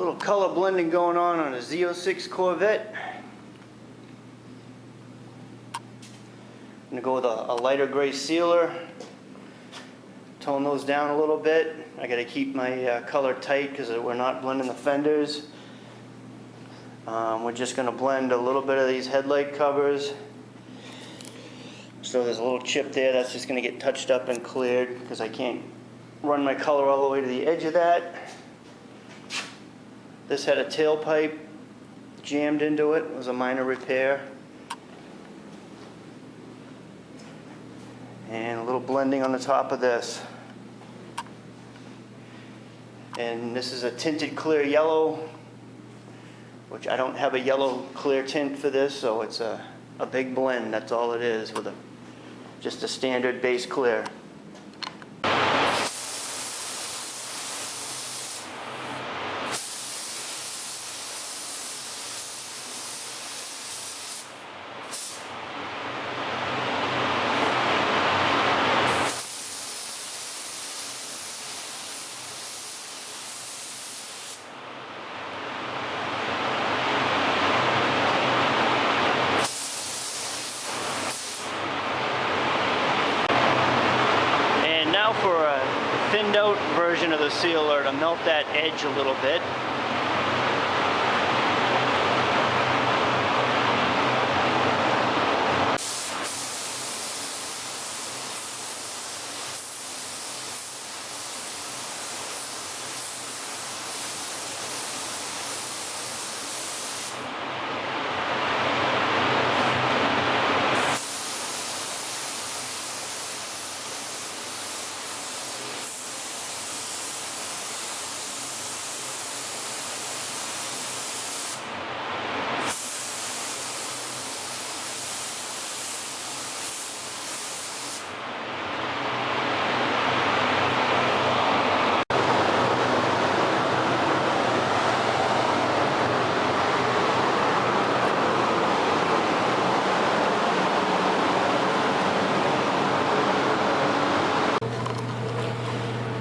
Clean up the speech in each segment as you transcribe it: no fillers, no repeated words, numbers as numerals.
little color blending going on a Z06 Corvette. I'm going to go with a lighter gray sealer. Tone those down a little bit. I got to keep my color tight because we're not blending the fenders. We're just going to blend a little bit of these headlight covers. So there's a little chip there that's just going to get touched up and cleared because I can't run my color all the way to the edge of that. This had a tailpipe jammed into it. It was a minor repair. And a little blending on the top of this. And this is a tinted clear yellow, which I don't have a yellow clear tint for this, so it's a big blend. That's all it is, with just a standard base clear. For a thinned out version of the sealer to melt that edge a little bit.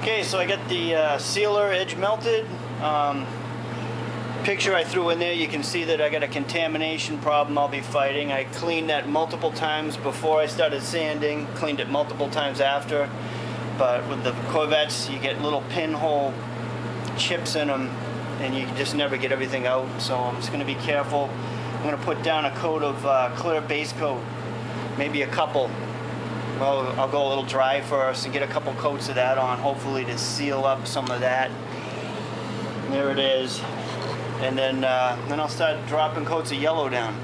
Okay, so I got the sealer edge melted. Picture I threw in there, you can see that I got a contamination problem I'll be fighting. I cleaned that multiple times before I started sanding, cleaned it multiple times after. But with the Corvettes, you get little pinhole chips in them, and you just never get everything out. So I'm just going to be careful. I'm going to put down a coat of clear base coat, maybe a couple. Well, I'll go a little dry first and get a couple coats of that on, hopefully to seal up some of that. There it is. And then I'll start dropping coats of yellow down.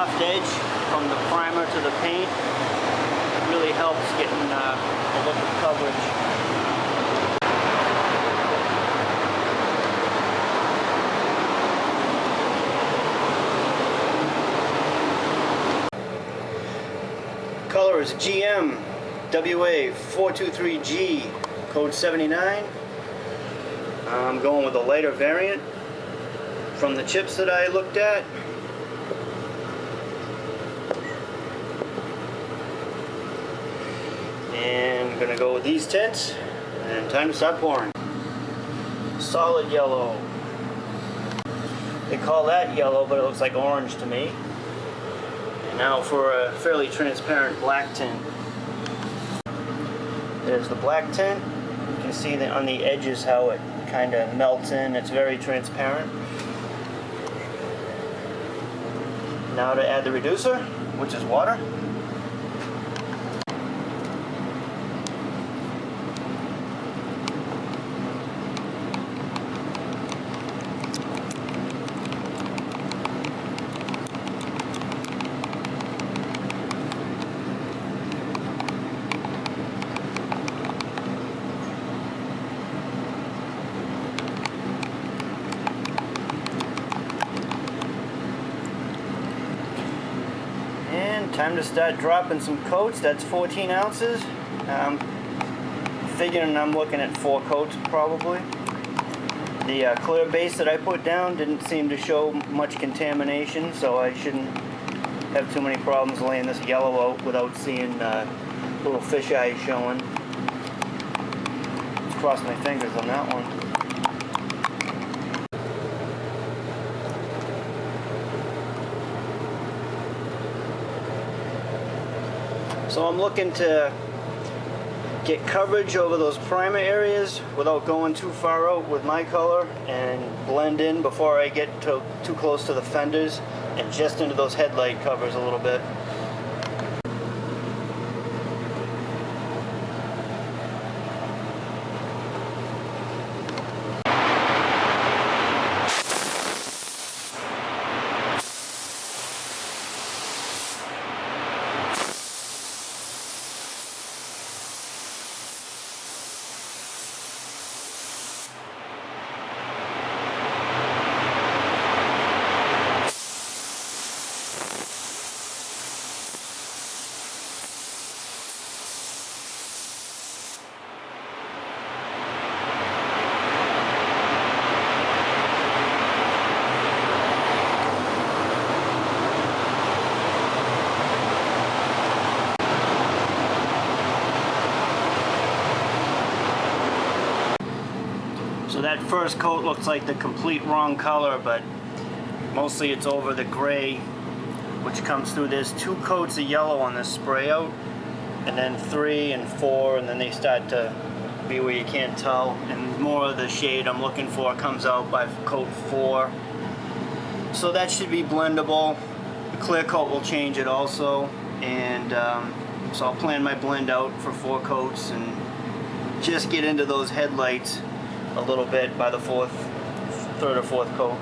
soft edge from the primer to the paint really helps getting a look of coverage. Color is GM WA 423G, code 79. I'm going with a lighter variant from the chips that I looked at. And I'm gonna go with these tints, and time to start pouring. Solid yellow. They call that yellow, but it looks like orange to me. And now for a fairly transparent black tint. There's the black tint. You can see that on the edges how it kind of melts in. It's very transparent. Now to add the reducer, which is water. Time to start dropping some coats. That's 14 ounces. Figuring I'm looking at 4 coats probably. The clear base that I put down didn't seem to show much contamination, so I shouldn't have too many problems laying this yellow out without seeing little fish eyes showing. Let's cross my fingers on that one. So I'm looking to get coverage over those primer areas without going too far out with my color, and blend in before I get too close to the fenders and just into those headlight covers a little bit. So that first coat looks like the complete wrong color, but mostly it's over the gray, which comes through. There's 2 coats of yellow on this spray out, and then 3 and 4, and then they start to be where you can't tell. And more of the shade I'm looking for comes out by coat 4. So that should be blendable. The clear coat will change it also, and so I'll plan my blend out for 4 coats and just get into those headlights a little bit by the 3rd or 4th coat.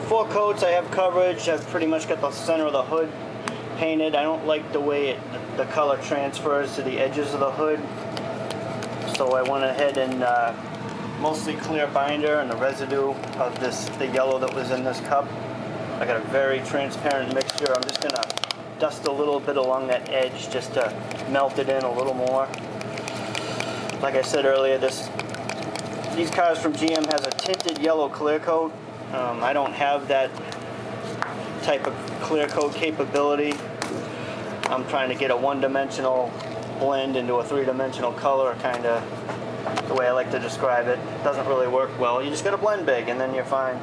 4 coats, I have coverage. I've pretty much got the center of the hood painted. I don't like the way the color transfers to the edges of the hood. So I went ahead and mostly clear binder and the residue of the yellow that was in this cup. I got a very transparent mixture. I'm just gonna dust a little bit along that edge just to melt it in a little more. Like I said earlier, these cars from GM has a tinted yellow clear coat. I don't have that type of clear coat capability. I'm trying to get a one-dimensional blend into a three-dimensional color, kind of the way I like to describe it. Doesn't really work well. You just gotta blend big and then you're fine.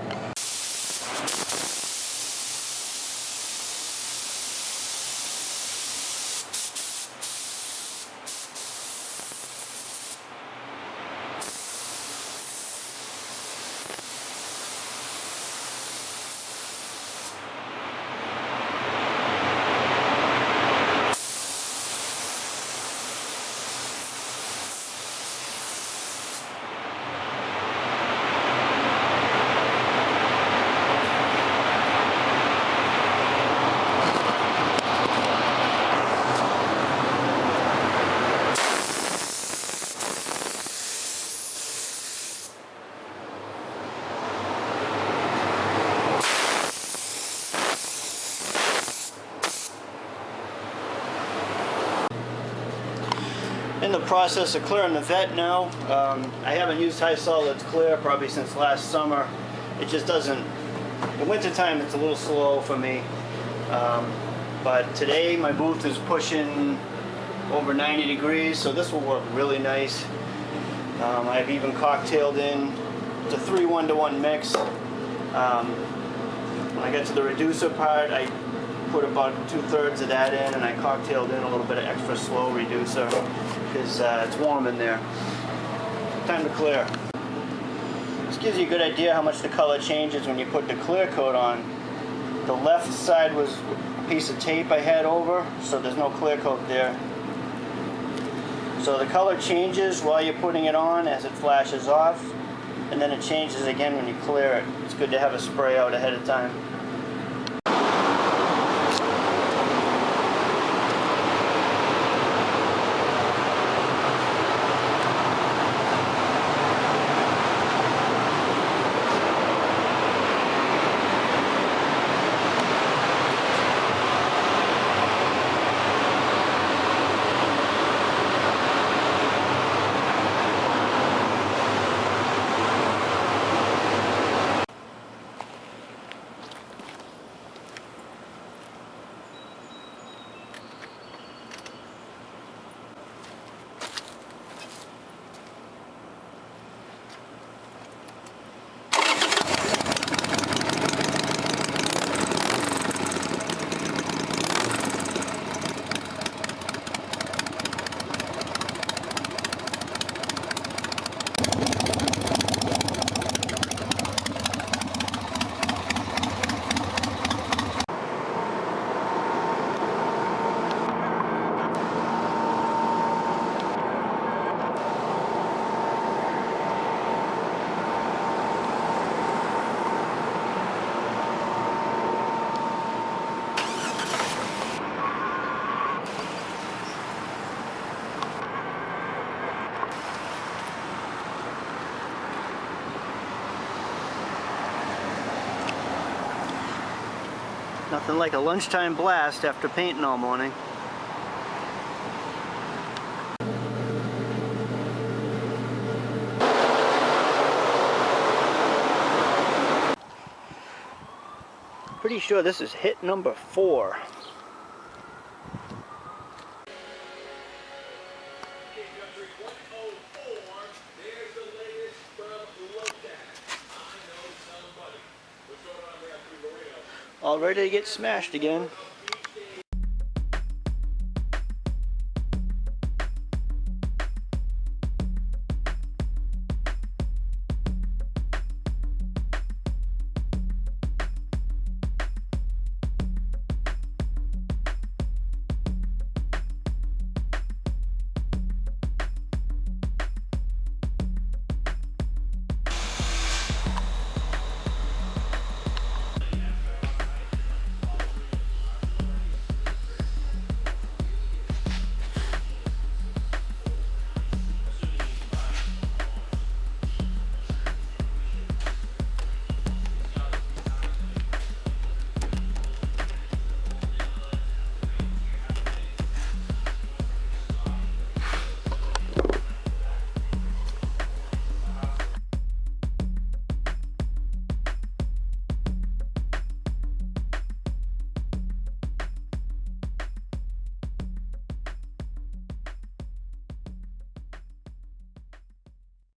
In the process of clearing the Vette now. I haven't used high solids clear probably since last summer. It just doesn't, in wintertime it's a little slow for me. But today my booth is pushing over 90 degrees, so this will work really nice. I've even cocktailed in, it's a 3:1-to-1 mix. When I get to the reducer part, I put about 2/3 of that in, and I cocktailed in a little bit of extra slow reducer because it's warm in there. Time to clear. This gives you a good idea how much the color changes when you put the clear coat on. The left side was a piece of tape I had over, so there's no clear coat there. So the color changes while you're putting it on as it flashes off, and then it changes again when you clear it. It's good to have a spray out ahead of time. Nothing like a lunchtime blast after painting all morning. Pretty sure this is hit number 4. All ready to get smashed again.